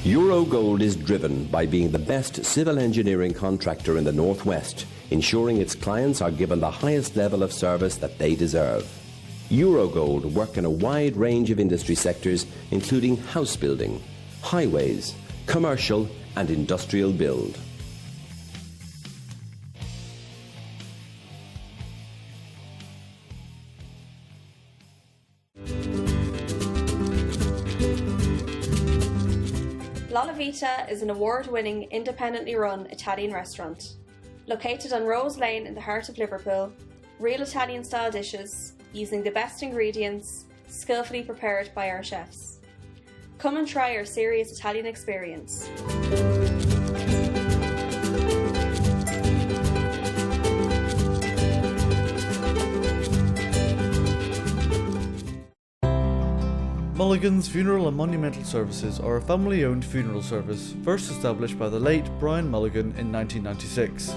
Eurogold is driven by being the best civil engineering contractor in the Northwest, ensuring its clients are given the highest level of service that they deserve. Eurogold work in a wide range of industry sectors, including house building, highways, commercial and industrial build. La Vita is an award-winning, independently run Italian restaurant. Located on Rose Lane in the heart of Liverpool, real Italian-style dishes, using the best ingredients, skillfully prepared by our chefs. Come and try our serious Italian experience. Mulligan's Funeral and Monumental Services are a family-owned funeral service first established by the late Brian Mulligan in 1996.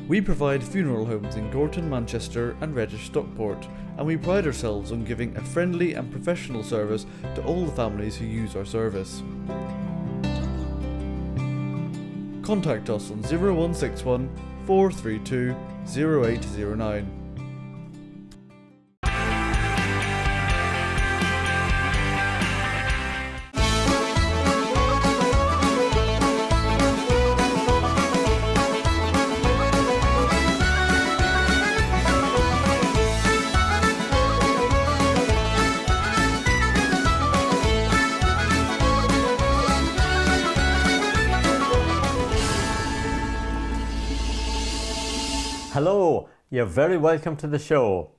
We provide funeral homes in Gorton, Manchester and Reddish, Stockport, and we pride ourselves on giving a friendly and professional service to all the families who use our service. Contact us on 0161 432 0809. Hello, you're very welcome to the show.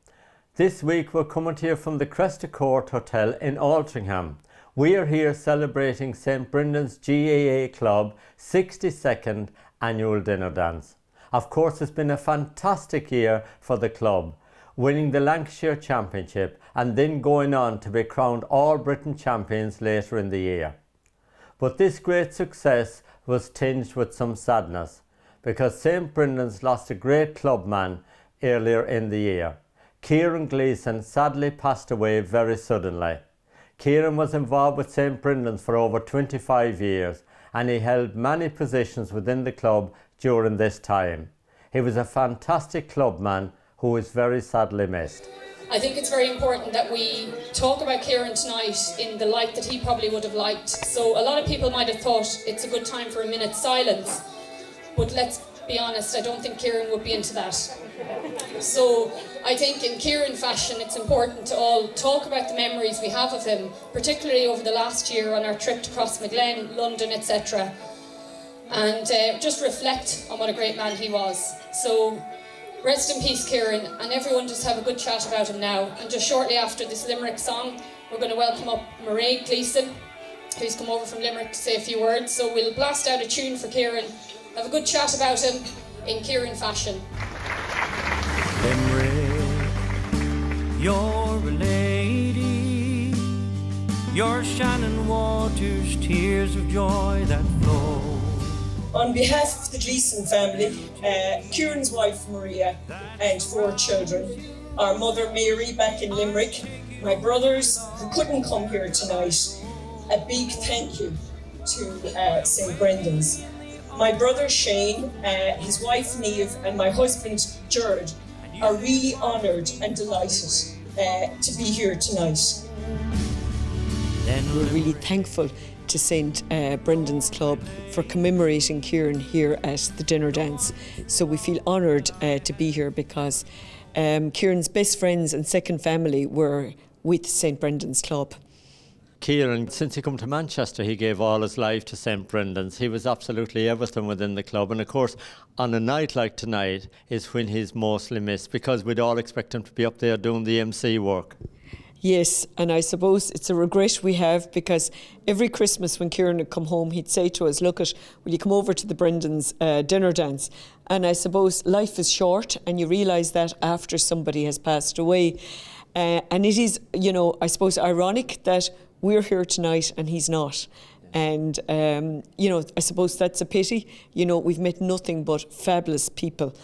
This week we're coming to you from the Cresta Court Hotel in Altrincham. We are here celebrating St Brendan's GAA Club 62nd annual dinner dance. Of course, it's been a fantastic year for the club, winning the Lancashire Championship and then going on to be crowned All Britain champions later in the year. But this great success was tinged with some sadness, because St Brendan's lost a great clubman earlier in the year. Kieran Gleeson sadly passed away very suddenly. Kieran was involved with St Brendan's for over 25 years and he held many positions within the club during this time. He was a fantastic clubman who is very sadly missed. I think it's very important that we talk about Kieran tonight in the light that he probably would have liked. So a lot of people might have thought it's a good time for a minute's silence. But let's be honest, I don't think Kieran would be into that. So I think in Kieran fashion, it's important to all talk about the memories we have of him, particularly over the last year on our trip to Crossmaglen, London, etc. And just reflect on what a great man he was. So rest in peace, Kieran, and everyone just have a good chat about him now. And just shortly after this Limerick song, we're going to welcome up Gleason, who's come over from Limerick to say a few words. So we'll blast out a tune for Kieran, have a good chat about him in Kieran fashion. Limerick, you're a lady, you're Shannon Waters, tears of joy that flow. On behalf of the Gleason family, Kieran's wife Maria and 4 children, our mother Mary back in Limerick, my brothers who couldn't come here tonight, a big thank you to St Brendan's. My brother Shane, his wife Niamh and my husband Gerard are really honoured and delighted to be here tonight. We're really thankful to St Brendan's Club for commemorating Kieran here at the dinner dance. So we feel honoured to be here because Kieran's best friends and second family were with St Brendan's Club. Kieran, since he came to Manchester, he gave all his life to St Brendan's. He was absolutely everything within the club. And of course, on a night like tonight is when he's mostly missed, because we'd all expect him to be up there doing the MC work. Yes, and I suppose it's a regret we have, because every Christmas when Kieran would come home, he'd say to us, look, will you come over to the Brendan's dinner dance? And I suppose life is short, and you realise that after somebody has passed away. And it is, I suppose, ironic that we're here tonight and he's not. And, I suppose that's a pity. We've met nothing but fabulous people.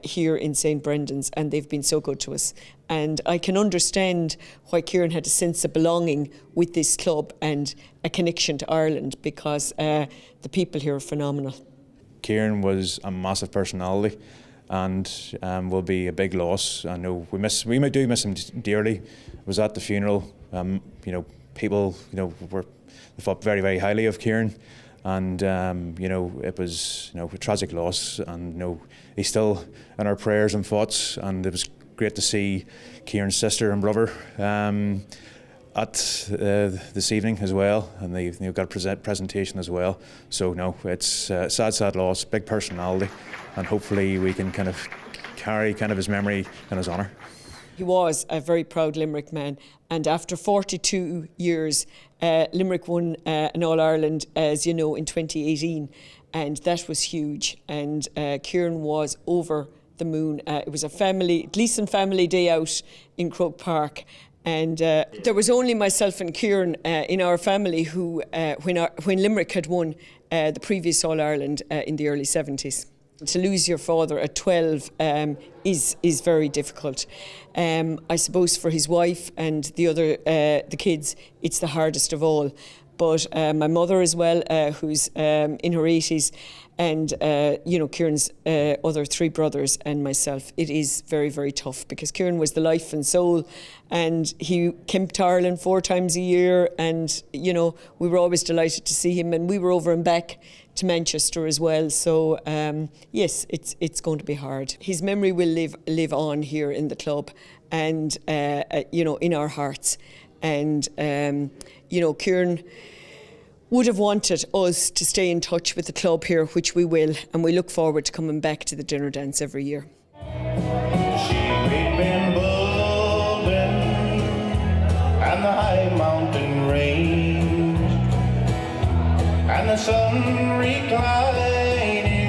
here in St Brendan's, and they've been so good to us. And I can understand why Kieran had a sense of belonging with this club and a connection to Ireland, because the people here are phenomenal. Kieran was a massive personality and will be a big loss. I know we do miss him dearly. I was at the funeral. People they thought very, very highly of Kieran, and it was a tragic loss, and he's still in our prayers and thoughts. And it was great to see Kieran's sister and brother at this evening as well, and they've got a presentation as well. So it's a sad loss, big personality, and hopefully we can kind of carry his memory in his honour. He was a very proud Limerick man, and after 42 years, Limerick won an All-Ireland, as you know, in 2018, and that was huge. And Kieran was over the moon. It was a Gleason family day out in Croke Park, and there was only myself and Kieran in our family who, when Limerick had won the previous All-Ireland in the early 70s. To lose your father at 12 is very difficult. I suppose for his wife and the kids, it's the hardest of all. But my mother as well, who's in her 80s, and Kieran's other 3 brothers and myself, it is very, very tough, because Kieran was the life and soul, and he came to Ireland 4 times a year, and we were always delighted to see him, and we were over and back to Manchester as well. So yes, it's going to be hard. His memory will live on here in the club, and in our hearts. And Kieran would have wanted us to stay in touch with the club here, which we will, and we look forward to coming back to the dinner dance every year. And the high mountain range, and the sun reclining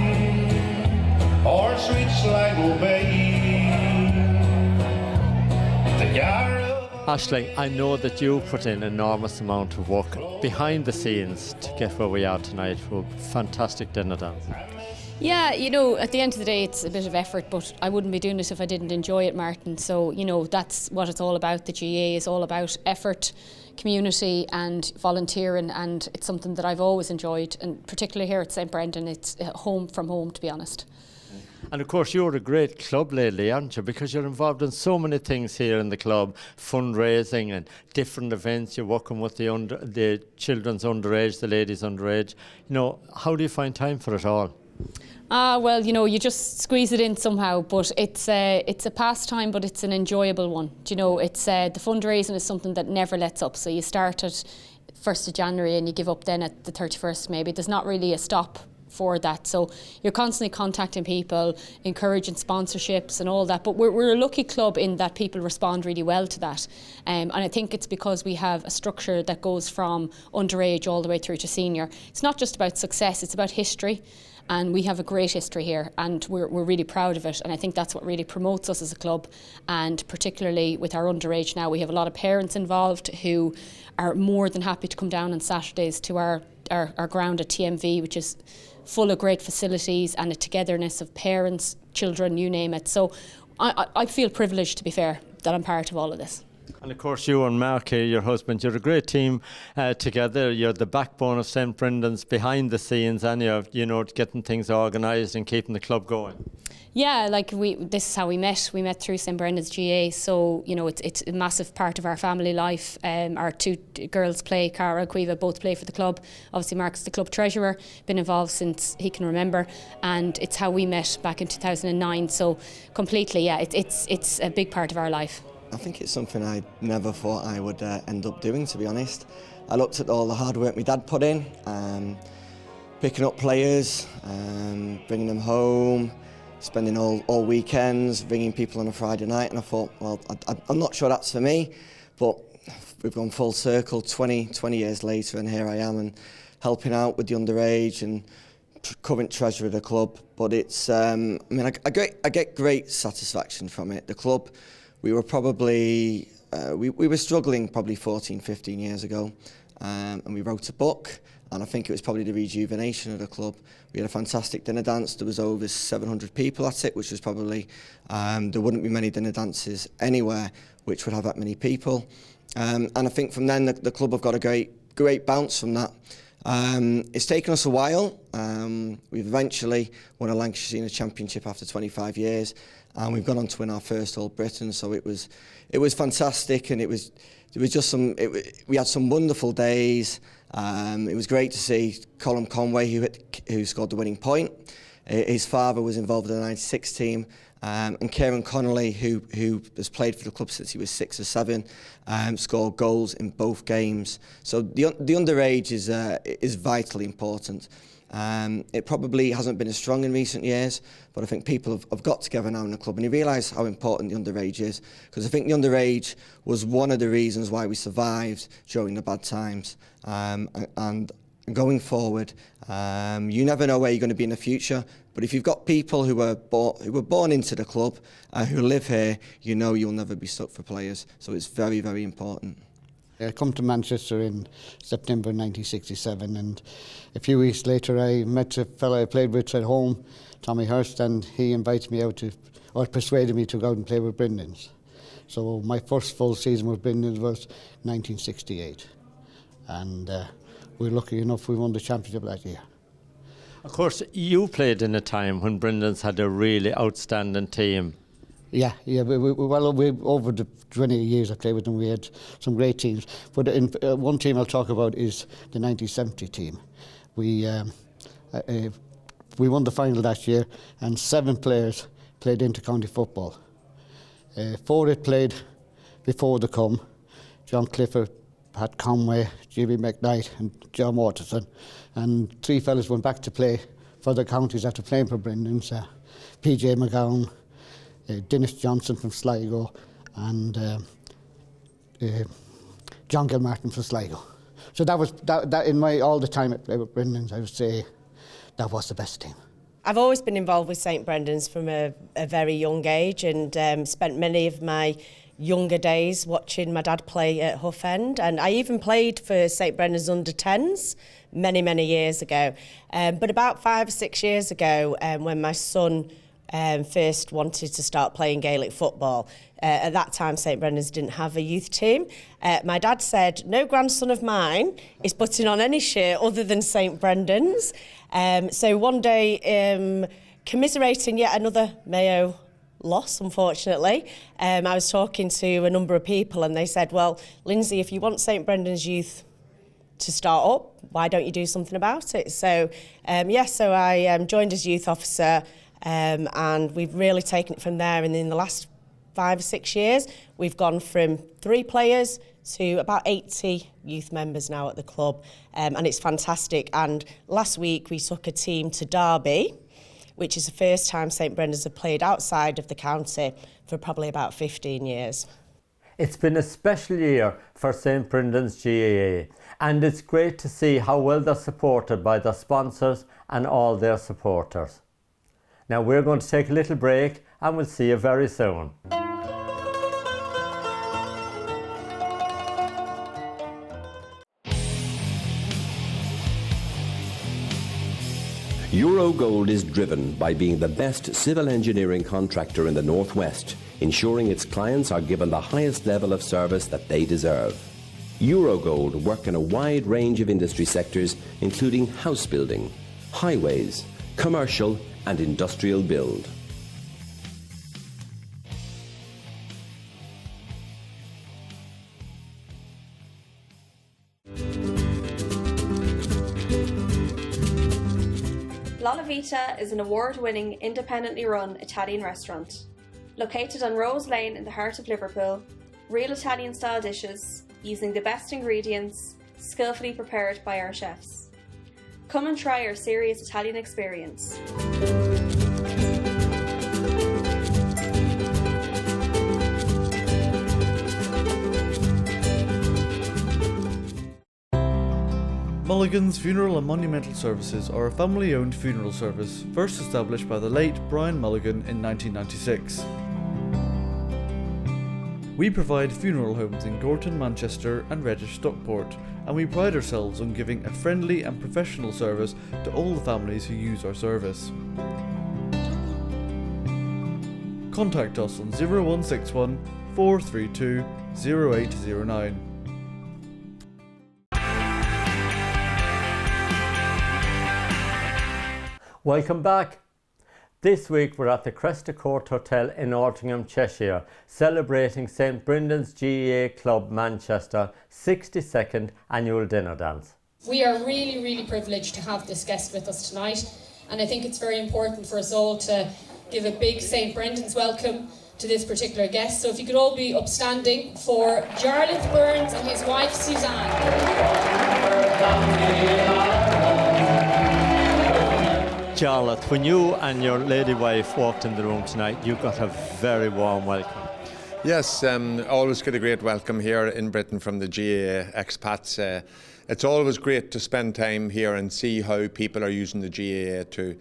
o'er sweet Sligo Bay. The Aisling, I know that you put in an enormous amount of work behind the scenes to get where we are tonight for a fantastic dinner dance. Yeah, at the end of the day, it's a bit of effort, but I wouldn't be doing it if I didn't enjoy it, Martin. So, that's what it's all about. The GAA is all about effort, community and volunteering, and it's something that I've always enjoyed, and particularly here at St Brendan, it's home from home, to be honest. And of course you're a great club lady, aren't you? Because you're involved in so many things here in the club, fundraising and different events. You're working with the children's underage, the ladies underage. How do you find time for it all? Well, you just squeeze it in somehow, but it's a pastime, but it's an enjoyable one. It's the fundraising is something that never lets up. So you start at 1st of January and you give up then at the 31st maybe. There's not really a stop for that. So you're constantly contacting people, encouraging sponsorships and all that. But we're a lucky club in that people respond really well to that. And I think it's because we have a structure that goes from underage all the way through to senior. It's not just about success, it's about history. And we have a great history here, and we're really proud of it. And I think that's what really promotes us as a club. And particularly with our underage now, we have a lot of parents involved who are more than happy to come down on Saturdays to our ground at TMV, which is full of great facilities and a togetherness of parents, children, you name it. So I feel privileged, to be fair, that I'm part of all of this. And of course you and Mark, your husband, you're a great team together. You're the backbone of St Brendan's behind the scenes, and you're getting things organised and keeping the club going. Yeah, this is how we met. We met through St Brendan's GAA, so it's a massive part of our family life. Our 2 girls play, Cara and Quiva, both play for the club. Obviously Mark's the club treasurer, been involved since he can remember, and it's how we met back in 2009. So completely, yeah, it's a big part of our life. I think it's something I never thought I would end up doing, to be honest. I looked at all the hard work my dad put in, picking up players, bringing them home, spending all weekends, ringing people on a Friday night, and I thought, well, I'm not sure that's for me, but we've gone full circle 20 years later, and here I am, and helping out with the underage and current treasurer of the club. But it's, I get great satisfaction from it. The club, we were probably, we were struggling probably 14, 15 years ago, and we wrote a book, and I think it was probably the rejuvenation of the club. We had a fantastic dinner dance. There was over 700 people at it, which was probably, there wouldn't be many dinner dances anywhere which would have that many people. And I think from then the club have got a great bounce from that. It's taken us a while. We've eventually won a Lancashire Senior Championship after 25 years, and we've gone on to win our first All Britain. So it was fantastic, and we had some wonderful days. It was great to see Colin Conway, who scored the winning point. His father was involved in the '96 team. And Kieran Gleeson, who has played for the club since he was 6 or 7, scored goals in both games. So the underage is vitally important. It probably hasn't been as strong in recent years, but I think people have got together now in the club and you realise how important the underage is, because I think the underage was one of the reasons why we survived during the bad times. And going forward, you never know where you're going to be in the future, but if you've got people who were born into the club, who live here, you know you'll never be stuck for players. So it's very, very important. I come to Manchester in September 1967, and a few weeks later I met a fellow I played with at home, Tommy Hurst, and he invited me out or persuaded me to go out and play with Brindans. So my first full season with Brindans was 1968, and we were lucky enough we won the championship that year. Of course, you played in a time when Brindans had a really outstanding team. Yeah. We over the 20 years I played with them, we had some great teams. But one team I'll talk about is the 1970 team. We won the final that year, and 7 players played inter-county football. 4 had played before the come: John Clifford, Pat Conway, Jimmy McKnight and John Waterson, and 3 fellas went back to play for the counties after playing for Brindans: PJ McGowan, Dennis Johnson from Sligo, and John Gilmartin from Sligo. So that was that in all the time I played with Brindans, I would say that was the best team. I've always been involved with St Brendan's from a very young age, and spent many of my younger days watching my dad play at Hough End, and I even played for St Brendan's under-10s many years ago. But about 5 or 6 years ago, when my son first wanted to start playing Gaelic football, at that time St Brendan's didn't have a youth team. My dad said, no grandson of mine is putting on any shirt other than St Brendan's. So one day, commiserating yet another Mayo loss, unfortunately, I was talking to a number of people and they said, well, Lindsay, if you want St Brendan's youth to start up, why don't you do something about it? So so I joined as youth officer, and we've really taken it from there, and in the last 5 or 6 years we've gone from 3 players to about 80 youth members now at the club, and it's fantastic. And last week we took a team to Derby, which is the first time St Brendan's have played outside of the county for probably about 15 years. It's been a special year for St Brendan's GAA, and it's great to see how well they're supported by their sponsors and all their supporters. Now we're going to take a little break and we'll see you very soon. Eurogold is driven by being the best civil engineering contractor in the Northwest, ensuring its clients are given the highest level of service that they deserve. Eurogold work in a wide range of industry sectors, including house building, highways, commercial and industrial build. La Vita is an award-winning, independently run Italian restaurant. Located on Rose Lane in the heart of Liverpool, real Italian-style dishes using the best ingredients, skillfully prepared by our chefs. Come and try our serious Italian experience. Mulligan's Funeral and Monumental Services are a family-owned funeral service first established by the late Brian Mulligan in 1996. We provide funeral homes in Gorton, Manchester and Reddish, Stockport, and we pride ourselves on giving a friendly and professional service to all the families who use our service. Contact us on 0161 432 0809. Welcome back. This week we're at the Cresta Court Hotel in Altrincham, Cheshire, celebrating St Brendan's GAA Club Manchester 62nd annual dinner dance. We are really, really privileged to have this guest with us tonight, and I think it's very important for us all to give a big St Brendan's welcome to this particular guest. So if you could all be upstanding for Jarlath Burns and his wife Suzanne. Jarlath, when you and your lady wife walked in the room tonight, you got a very warm welcome. Yes, always get a great welcome here in Britain from the GAA expats. It's always great to spend time here and see how people are using the GAA to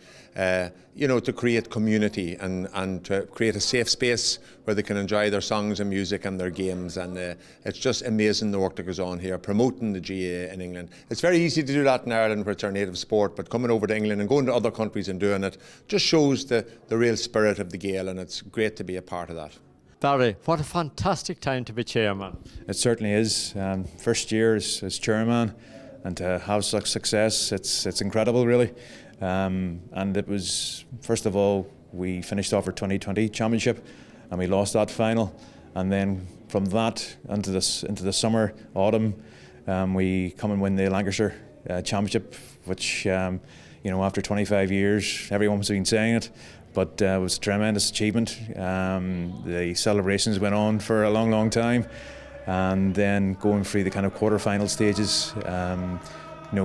create community and to create a safe space where they can enjoy their songs and music and their games. And it's just amazing the work that goes on here, promoting the GAA in England. It's very easy to do that in Ireland, where it's our native sport, but coming over to England and going to other countries and doing it just shows the real spirit of the Gael, and it's great to be a part of that. Barry, what a fantastic time to be chairman. It certainly is. First year as chairman, and to have such success, it's incredible, really. And it was, first of all, we finished off our 2020 championship, and we lost that final. And then from that into the summer, autumn, we come and win the Lancashire Championship, which after 25 years, everyone's been saying it. But it was a tremendous achievement. The celebrations went on for a long, long time, and then going through the kind of quarter-final stages,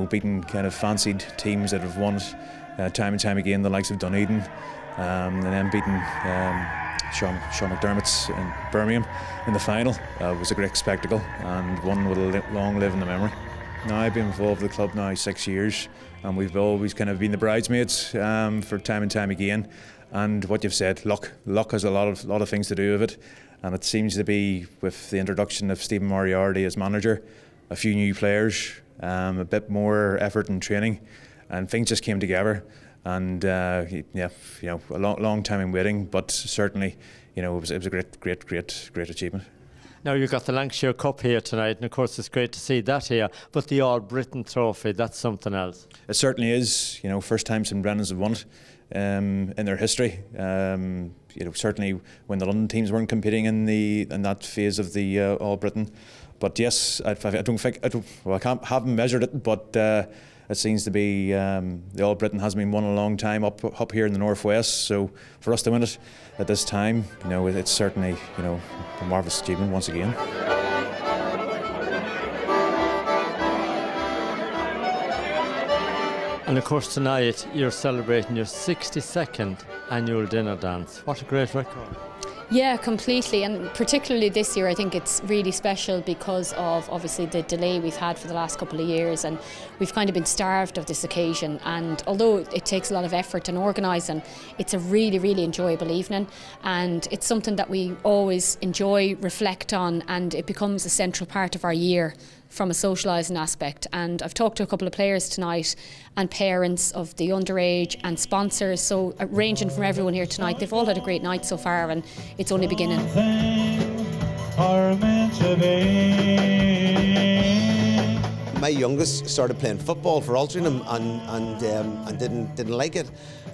beating kind of fancied teams that have won it time and time again, the likes of Dunedin, and then beating Sean McDermott's in Birmingham in the final. Was a great spectacle, and one will long live in the memory. Now, I've been involved with the club now 6 years, and we've always kind of been the bridesmaids for time and time again. And what you've said, luck has a lot of things to do with it, and it seems to be, with the introduction of Stephen Moriarty as manager, a few new players, a bit more effort in training, and things just came together. And a long time in waiting, but certainly, it was a great achievement. Now, you've got the Lancashire Cup here tonight, and of course it's great to see that here, but the All-Britain Trophy, that's something else. It certainly is. First time St Brennan's have won it in their history. Certainly when the London teams weren't competing in that phase of the All-Britain. But yes, I haven't measured it, but it seems to be the All-Britain has been won a long time up here in the northwest. So for us to win it at this time, it's certainly a marvellous achievement once again. And of course tonight you're celebrating your 62nd annual dinner dance. What a great record. Yeah, completely, and particularly this year I think it's really special because of obviously the delay we've had for the last couple of years, and we've kind of been starved of this occasion, and although it takes a lot of effort and organising, it's a really, really enjoyable evening, and it's something that we always enjoy, reflect on, and it becomes a central part of our year from a socialising aspect. And I've talked to a couple of players tonight and parents of the underage and sponsors, so ranging from everyone here tonight. They've all had a great night so far, and it's only beginning. My youngest started playing football for Altrincham and didn't like it.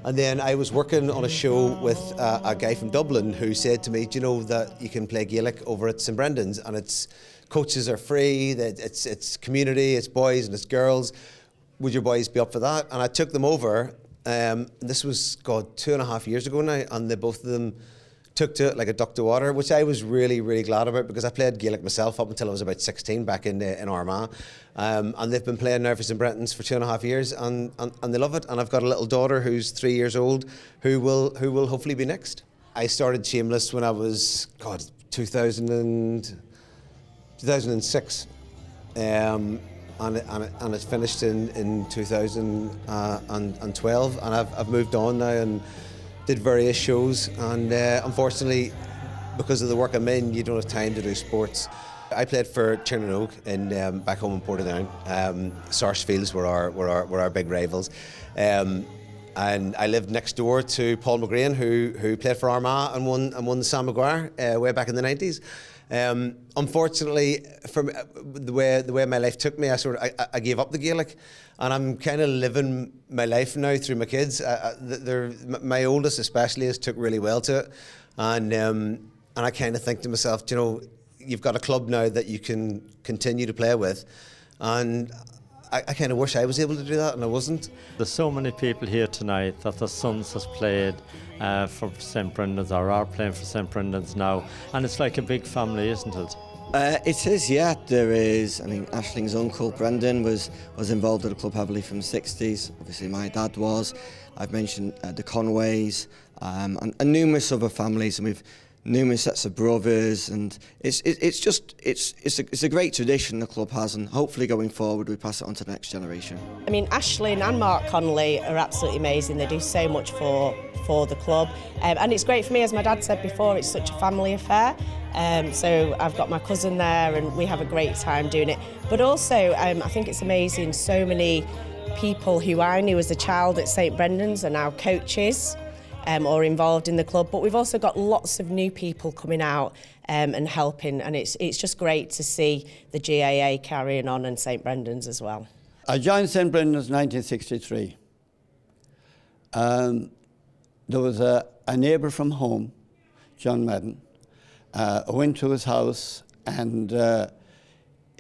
And then I was working on a show with a guy from Dublin who said to me, do you know that you can play Gaelic over at St Brendan's, and it's coaches are free, that it's community, it's boys and it's girls. Would your boys be up for that? And I took them over. This was 2.5 years ago now, and both of them took to it like a duck to water, which I was really, really glad about, because I played Gaelic myself up until I was about 16 back in Armagh. And they've been playing now for St Brendan's for 2.5 years, and they love it. And I've got a little daughter who's 3 years old who will hopefully be next. I started Shameless when I was 2006, and it finished in 2012, and I've moved on now and did various shows, and unfortunately because of the work I'm in, you don't have time to do sports. I played for Chernonoke in back home in Portadown. Sarsfields were our big rivals, and I lived next door to Paul McGrain, who played for Armagh and won the Sam Maguire way back in the 90s. Unfortunately, from the way my life took me, I gave up the Gaelic, and I'm kind of living my life now through my kids. My oldest especially has took really well to it, and I kind of think to myself, you know, you've got a club now that you can continue to play with, and I kind of wish I was able to do that, and I wasn't. There's so many people here tonight that their sons has played for St Brendan's or are playing for St Brendan's now, and it's like a big family, isn't it? It is, yeah. There is. I mean, Aisling's uncle Brendan was involved with the club heavily from the 60s. Obviously, my dad was. I've mentioned the Conways and numerous other families, and we've numerous sets of brothers, and it's a great tradition the club has, and hopefully going forward we pass it on to the next generation. I mean, Aisling and Mark Connolly are absolutely amazing. They do so much for the club, and it's great for me, as my dad said before, it's such a family affair. So I've got my cousin there, and we have a great time doing it. But also, I think it's amazing, so many people who I knew as a child at St Brendan's are now coaches or involved in the club, but we've also got lots of new people coming out and helping, and it's just great to see the GAA carrying on and St Brendan's as well. I joined St Brendan's in 1963. There was a neighbour from home, John Madden. I went to his house, and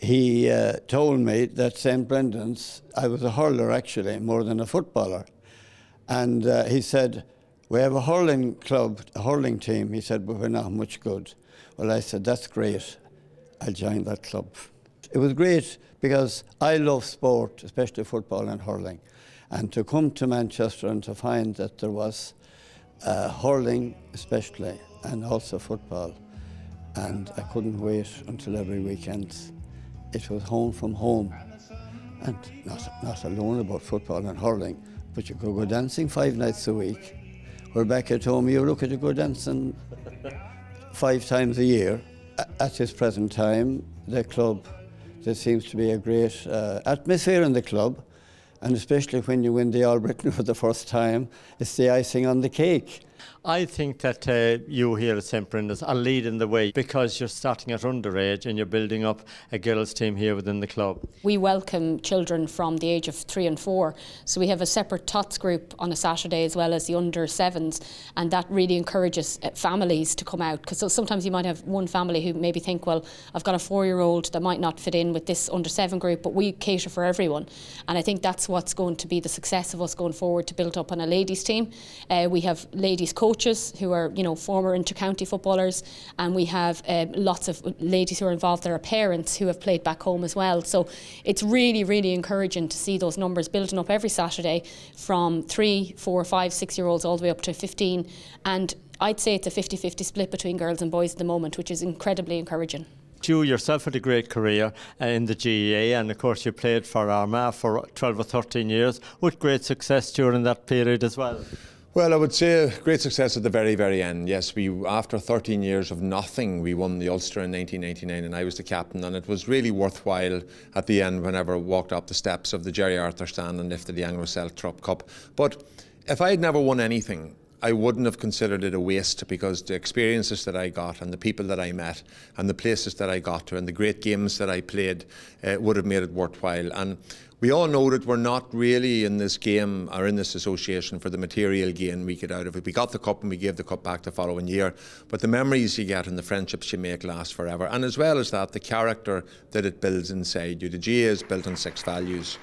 he told me that St Brendan's, I was a hurler actually, more than a footballer, and he said, we have a hurling club, a hurling team. He said, but we're not much good. Well, I said, that's great. I'll join that club. It was great because I love sport, especially football and hurling. And to come to Manchester and to find that there was hurling especially, and also football. And I couldn't wait until every weekend. It was home from home. And not alone about football and hurling, but you could go dancing 5 nights a week. We're back at home, you look at you go dancing 5 times a year. At this present time, the club, there seems to be a great atmosphere in the club, and especially when you win the All Britain for the first time, it's the icing on the cake. I think that you here at St Brendan's are leading the way because you're starting at underage and you're building up a girls' team here within the club. We welcome children from the age of 3 and 4, so we have a separate tots group on a Saturday as well as the under 7s, and that really encourages families to come out, because sometimes you might have one family who maybe think, well, I've got a 4-year-old that might not fit in with this under 7 group, but we cater for everyone, and I think that's what's going to be the success of us going forward, to build up on a ladies' team. We have ladies coaches who are, former inter-county footballers, and we have lots of ladies who are involved that are parents who have played back home as well. So it's really, really encouraging to see those numbers building up every Saturday from 3, 4, 5, 6-year-olds all the way up to 15. And I'd say it's a 50-50 split between girls and boys at the moment, which is incredibly encouraging. You yourself had a great career in the GAA, and of course you played for Armagh for 12 or 13 years with great success during that period as well. Well, I would say great success at the very, very end. Yes, after 13 years of nothing, we won the Ulster in 1999, and I was the captain, and it was really worthwhile at the end whenever I walked up the steps of the Jerry Arthur stand and lifted the Anglo-Celt Cup. But if I had never won anything, I wouldn't have considered it a waste, because the experiences that I got and the people that I met and the places that I got to and the great games that I played would have made it worthwhile. And we all know that we're not really in this game or in this association for the material gain we get out of it. We got the cup and we gave the cup back the following year, but the memories you get and the friendships you make last forever. And as well as that, the character that it builds inside you. The GAA is built on 6 values.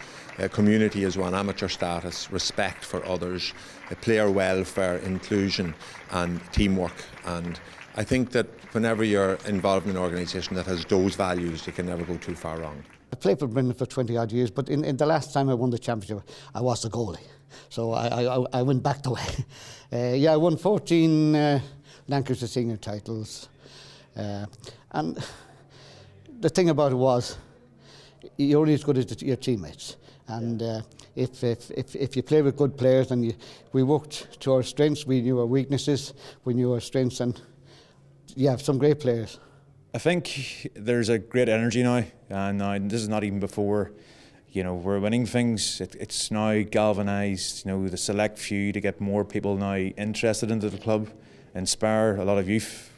Community is one, amateur status, respect for others, player welfare, inclusion and teamwork. And I think that whenever you're involved in an organisation that has those values, you can never go too far wrong. I played for Brendan for 20 odd years, but in the last time I won the championship, I was the goalie. So I went back the way. I won 14 Lancashire senior titles. And the thing about it was, you're only as good as your teammates. And if you play with good players, and we worked to our strengths, we knew our weaknesses, we knew our strengths, and you have some great players. I think there's a great energy now, and this is not even before, we're winning things. It's now galvanised, the select few to get more people now interested into the club, inspire a lot of youth,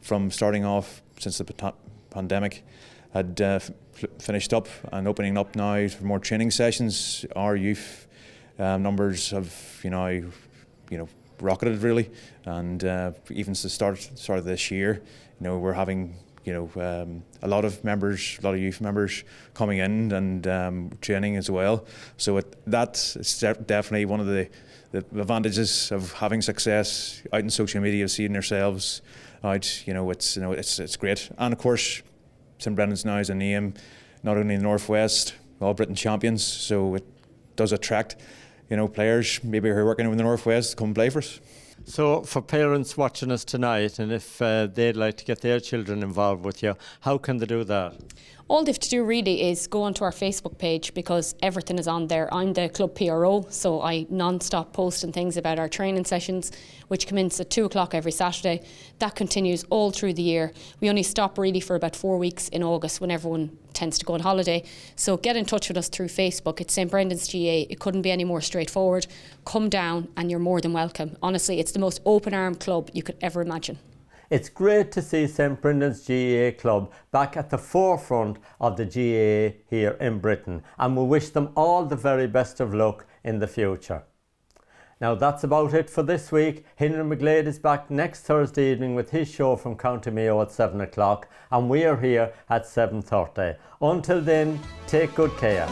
from starting off since the pandemic had finished up and opening up now for more training sessions. Our youth numbers have, rocketed really, and even since the start of this year, we're having a lot of youth members coming in and training as well. So that's definitely one of the advantages of having success out in social media, seeing yourselves out. It's great. And of course, St Brendan's now is a name not only in the Northwest, all Britain champions. So it does attract players maybe who are working in the Northwest to come play for us. So for parents watching us tonight, and if they'd like to get their children involved with you, how can they do that? All they have to do really is go onto our Facebook page, because everything is on there. I'm the club PRO, so I non-stop posting things about our training sessions, which commence at 2 o'clock every Saturday. That continues all through the year. We only stop really for about 4 weeks in August when everyone tends to go on holiday. So get in touch with us through Facebook. It's St Brendan's GAA. It couldn't be any more straightforward. Come down and you're more than welcome. Honestly, it's the most open-armed club you could ever imagine. It's great to see St Brendan's GAA club back at the forefront of the GAA here in Britain, and we wish them all the very best of luck in the future. Now that's about it for this week. Henry McGlade is back next Thursday evening with his show from County Mayo at 7 o'clock, and we are here at 7:30. Until then, take good care.